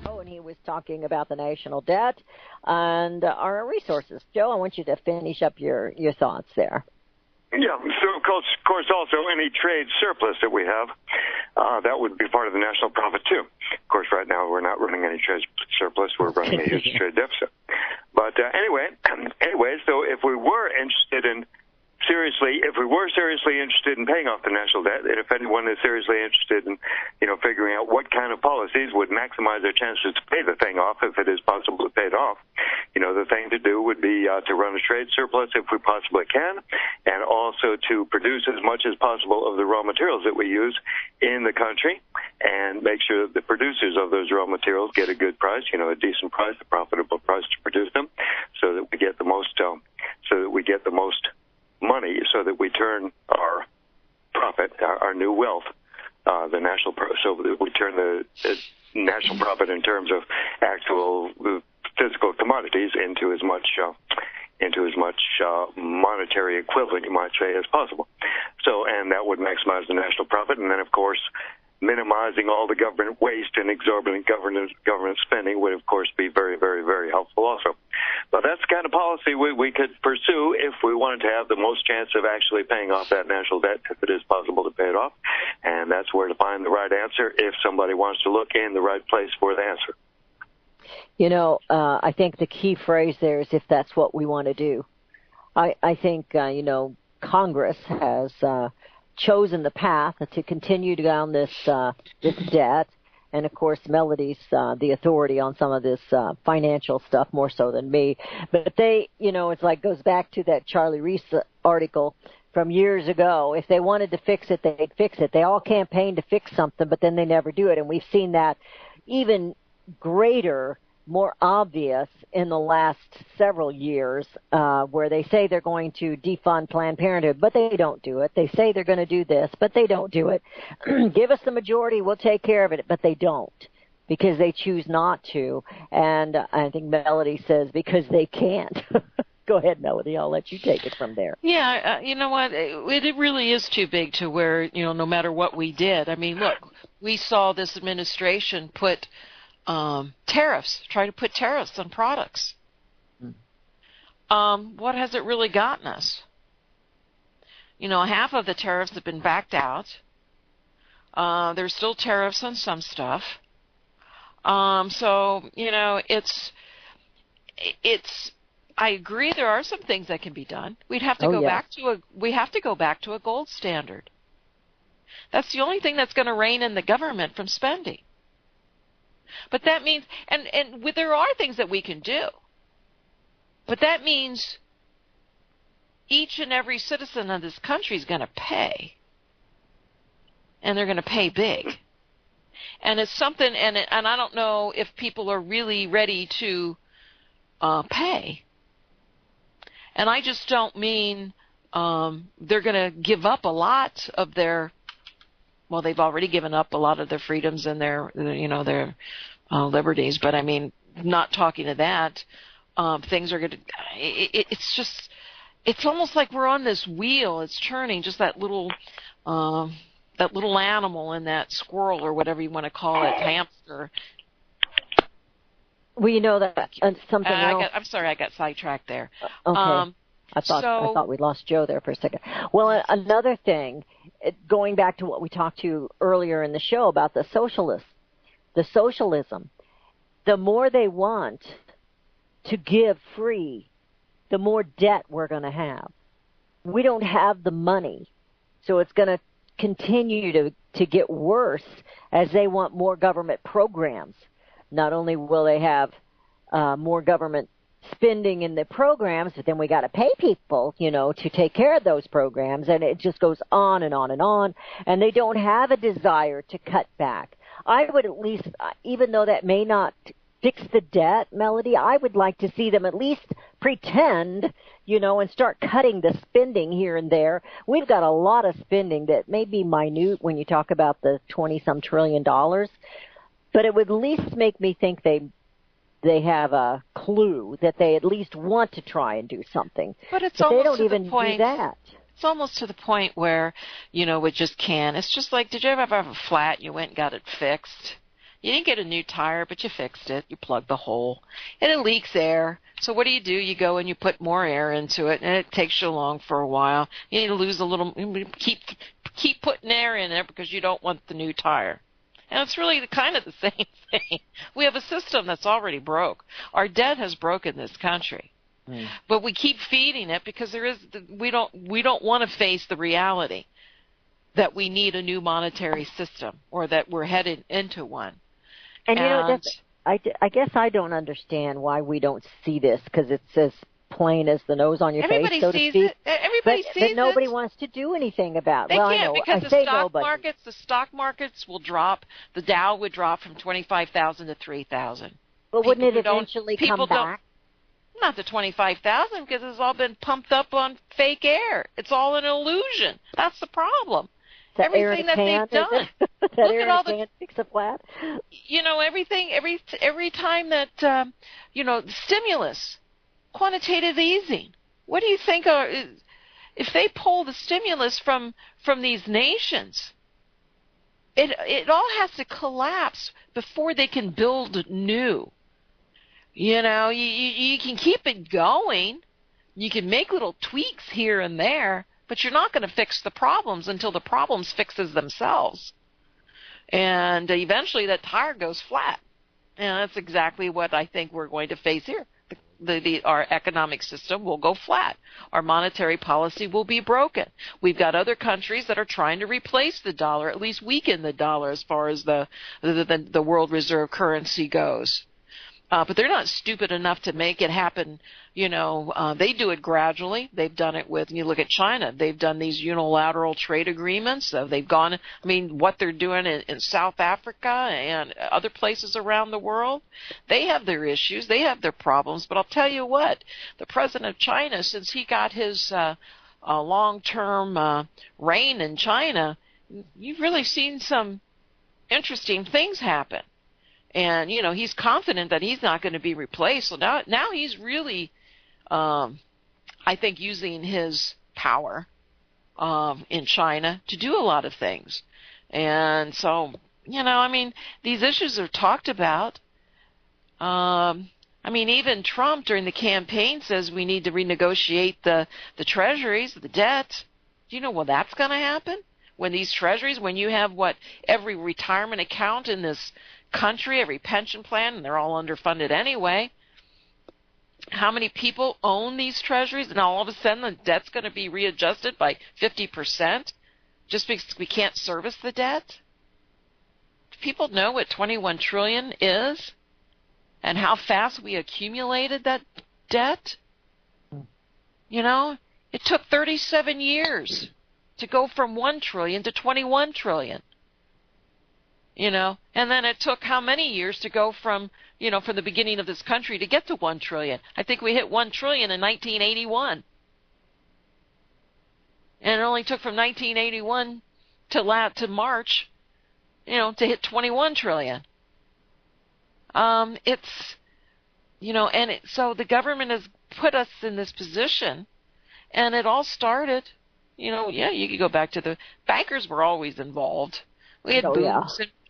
Oh, and he was talking about the national debt and our resources. Joe, I want you to finish up your thoughts there. Yeah, so of course also any trade surplus that we have, that would be part of the national profit too. Of course, right now we're not running any trade surplus; we're running a huge trade deficit. But anyway, so if we were seriously interested in paying off the national debt, and if anyone is seriously interested in, figuring out what kind of policies would maximize their chances to pay the thing off, if it is possible to pay it off, the thing to do would be to run a trade surplus if we possibly can, and also to produce as much as possible of the raw materials that we use in the country, and make sure that the producers of those raw materials get a good price, a decent price, a profitable price to produce them, so that we get the most money, so that we turn our profit, our new wealth, so that we turn the national profit in terms of actual physical commodities into as much monetary equivalent, you might say, as possible. So, and that would maximize the national profit, and then of course minimizing all the government waste and exorbitant government spending would of course be very, very, very helpful also. But that's the kind of policy we could pursue if we wanted to have the most chance of actually paying off that national debt, if it is possible to pay it off. And that's where to find the right answer if somebody wants to look in the right place for the answer. I think the key phrase there is if that's what we want to do. I think, Congress has chosen the path to continue down this debt. And, of course, Melody's the authority on some of this financial stuff more so than me. But they, it's like goes back to that Charlie Reese article from years ago. If they wanted to fix it, they'd fix it. They all campaigned to fix something, but then they never do it. And we've seen that even greater, more obvious in the last several years, where they say they're going to defund Planned Parenthood, but they don't do it. They say they're going to do this, but they don't do it. Give us the majority, we'll take care of it, but they don't, because they choose not to. And I think Melody says because they can't. Go ahead, Melody. I'll let you take it from there. Yeah, you know what? It really is too big to where, no matter what we did. I mean, look, we saw this administration try to put tariffs on products. What has it really gotten us? Half of the tariffs have been backed out. There's still tariffs on some stuff. So, it's, I agree there are some things that can be done. We have to go back to a gold standard. That's the only thing that's going to rein in the government from spending. But that means, and there are things that we can do, but that means each and every citizen of this country is going to pay, and they're going to pay big. And it's something, and I don't know if people are really ready to pay. And I just don't mean they're going to give up a lot of their. Well, they've already given up a lot of their freedoms and their liberties. But I mean, not talking to that, things are going to. It's almost like we're on this wheel. It's churning, just that little animal in that squirrel or whatever you want to call it, hamster. Well, that something else. I'm sorry, I got sidetracked there. Okay. I thought we lost Joe there for a second. Well, another thing, going back to what we talked to earlier in the show about the socialism, the more they want to give free, the more debt we're going to have. We don't have the money, so it's going to continue to get worse as they want more government programs. Not only will they have more government spending in the programs, but then we got to pay people, to take care of those programs, and it just goes on and on and on, and they don't have a desire to cut back. I would at least, even though that may not fix the debt, Melody, I would like to see them at least pretend, and start cutting the spending here and there. We've got a lot of spending that may be minute when you talk about the $20-some trillion, but it would at least make me think they have a clue that they at least want to try and do something. But it's but almost they don't to even the point, do that. It's almost to the point where, it just can't. It's just like, did you ever have a flat and you went and got it fixed? You didn't get a new tire, but you fixed it. You plugged the hole. And it leaks air. So what do? You go and you put more air into it, and it takes you along for a while. You need to lose a little, keep putting air in there because you don't want the new tire. And it's really kind of the same thing. We have a system that's already broke. Our debt has broken this country. But we keep feeding it because we don't want to face the reality that we need a new monetary system or that we're headed into one. And I guess I don't understand why we don't see this, because it's as plain as the nose on your face, so to speak. Everybody sees it. But nobody wants to do anything about it. They can't, because the stock markets will drop. The Dow would drop from 25,000 to 3,000. But wouldn't it eventually come back? Not to 25,000, because it's all been pumped up on fake air. It's all an illusion. That's the problem. Everything that they've done. That Look air at all in a can fix a flat. Everything. Every time that stimulus, quantitative easing. What do you think if they pull the stimulus from these nations? It all has to collapse before they can build new. You can keep it going. You can make little tweaks here and there, but you're not going to fix the problems until the problems fixes themselves. And eventually that tire goes flat. And that's exactly what I think we're going to face here. Our economic system will go flat. Our monetary policy will be broken. We've got other countries that are trying to replace the dollar, at least weaken the dollar as far as the world reserve currency goes. But they're not stupid enough to make it happen. They do it gradually. They've done it with, you look at China. They've done these unilateral trade agreements. They've gone, what they're doing in South Africa and other places around the world, they have their issues. They have their problems. But I'll tell you what, the president of China, since he got his long-term reign in China, you've really seen some interesting things happen. And, he's confident that he's not going to be replaced. So now he's really, I think, using his power in China to do a lot of things. And so, these issues are talked about. Even Trump during the campaign says we need to renegotiate the treasuries, the debt. Do you know when that's going to happen? When these treasuries, when you have every retirement account in this country, every pension plan, and they're all underfunded anyway. How many people own these treasuries? And all of a sudden the debt's going to be readjusted by 50% just because we can't service the debt? Do people know what $21 trillion is and how fast we accumulated that debt? It took 37 years to go from $1 trillion to $21 trillion. And then it took how many years to go from the beginning of this country to get to $1 trillion? I think we hit $1 trillion in 1981. And it only took from 1981 to March, to hit $21 trillion. So the government has put us in this position, and it all started, you could go back to the bankers were always involved. We had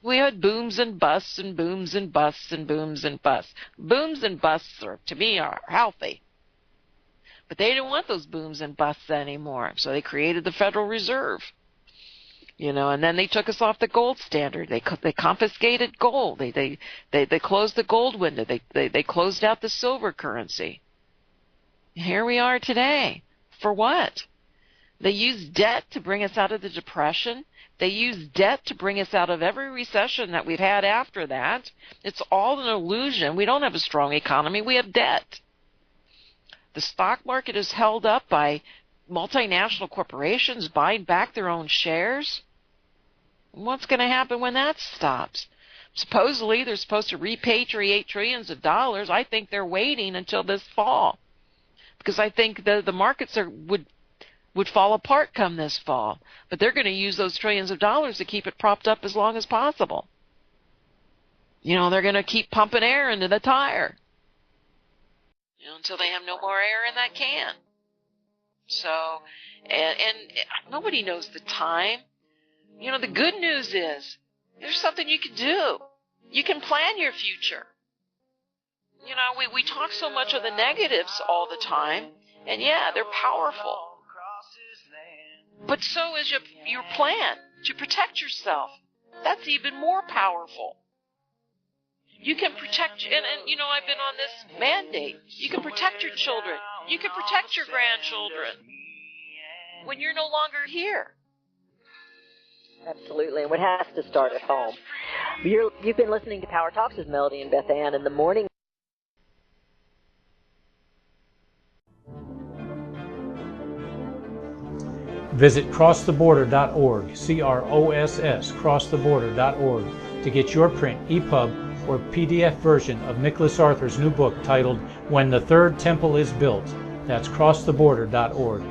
we had booms and busts and booms and busts and booms and busts. Booms and busts, to me, are healthy. But they didn't want those booms and busts anymore, so they created the Federal Reserve. And then they took us off the gold standard. They confiscated gold. They closed the gold window. They closed out the silver currency. Here we are today. For what? They used debt to bring us out of the Depression. They used debt to bring us out of every recession that we've had after that. It's all an illusion. We don't have a strong economy. We have debt. The stock market is held up by multinational corporations buying back their own shares. What's going to happen when that stops? Supposedly, they're supposed to repatriate trillions of dollars. I think they're waiting until this fall, because I think the markets would fall apart come this fall. But they're going to use those trillions of dollars to keep it propped up as long as possible. They're going to keep pumping air into the tire until they have no more air in that can. So, and nobody knows the time. You know, the good news is there's something you can do. You can plan your future. You know, we talk so much of the negatives all the time, and yeah, they're powerful. But so is your plan to protect yourself. That's even more powerful. You can protect, and you know, I've been on this mandate. You can protect your children. You can protect your grandchildren when you're no longer here. Absolutely, and it has to start at home. You've been listening to Power Talks with Melody and Beth Ann in the morning. Visit crosstheborder.org, CROSS, crosstheborder.org, to get your print, EPUB, or PDF version of Nicholas Arthur's new book titled When the Third Temple is Built. That's crosstheborder.org.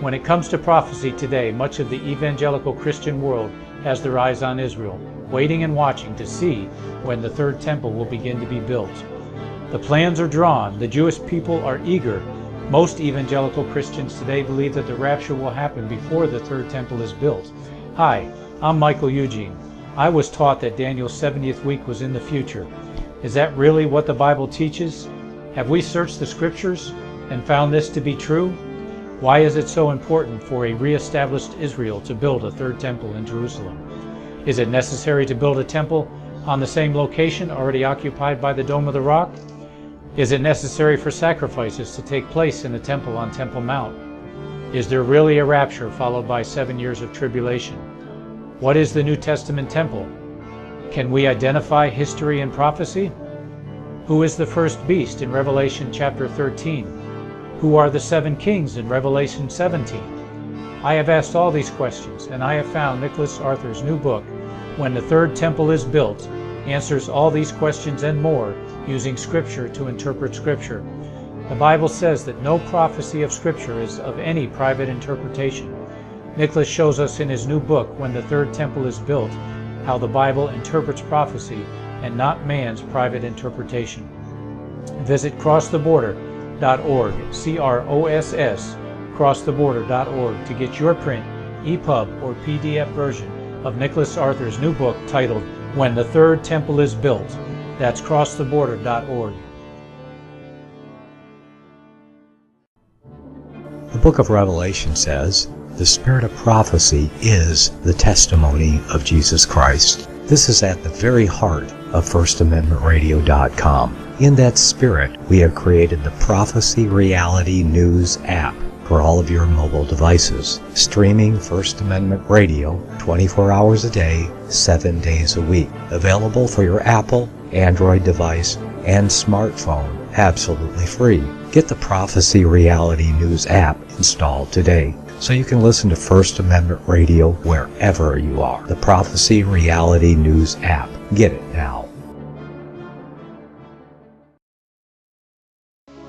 When it comes to prophecy today, much of the evangelical Christian world has their eyes on Israel, waiting and watching to see when the third temple will begin to be built. The plans are drawn. The Jewish people are eager. Most evangelical Christians today believe that the rapture will happen before the third temple is built. Hi, I'm Michael Eugene. I was taught that Daniel's 70th week was in the future. Is that really what the Bible teaches? Have we searched the scriptures and found this to be true? Why is it so important for a re-established Israel to build a third temple in Jerusalem? Is it necessary to build a temple on the same location already occupied by the Dome of the Rock? Is it necessary for sacrifices to take place in the temple on Temple Mount? Is there really a rapture followed by 7 years of tribulation? What is the New Testament temple? Can we identify history and prophecy? Who is the first beast in Revelation chapter 13? Who are the 7 kings in Revelation 17? I have asked all these questions, and I have found Nicholas Arthur's new book, When the Third Temple is Built, answers all these questions and more using Scripture to interpret Scripture. The Bible says that no prophecy of Scripture is of any private interpretation. Nicholas shows us in his new book, When the Third Temple is Built, how the Bible interprets prophecy and not man's private interpretation. Visit crosstheborder.org, CROSS, crosstheborder.org, to get your print, EPUB, or PDF version of Nicholas Arthur's new book titled When the Third Temple is Built. That's crosstheborder.org. The book of Revelation says, the spirit of prophecy is the testimony of Jesus Christ. This is at the very heart of FirstAmendmentRadio.com. In that spirit, we have created the Prophecy Reality News app for all of your mobile devices, streaming First Amendment Radio 24 hours a day, 7 days a week. Available for your Apple, Android device, and smartphone, absolutely free. Get the Prophecy Reality News app installed today so you can listen to First Amendment Radio wherever you are. The Prophecy Reality News app. Get it now.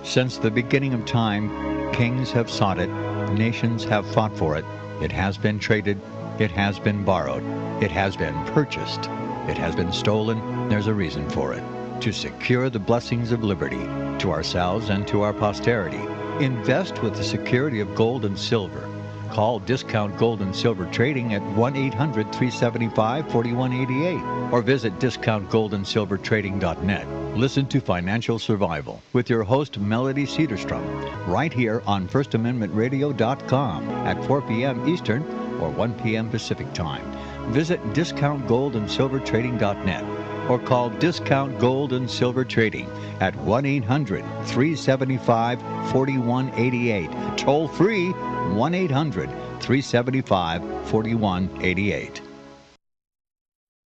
Since the beginning of time, kings have sought it, nations have fought for it. It has been traded, it has been borrowed, it has been purchased, it has been stolen. There's a reason for it. To secure the blessings of liberty to ourselves and to our posterity. Invest with the security of gold and silver. Call Discount Gold and Silver Trading at 1-800-375-4188 or visit discountgoldandsilvertrading.net. Listen to Financial Survival with your host Melody Cedarstrom right here on FirstAmendmentRadio.com at 4 p.m. Eastern or 1 p.m. Pacific Time. Visit discountgoldandsilvertrading.net or call Discount Gold and Silver Trading at 1-800-375-4188. Toll free 1-800-375-4188.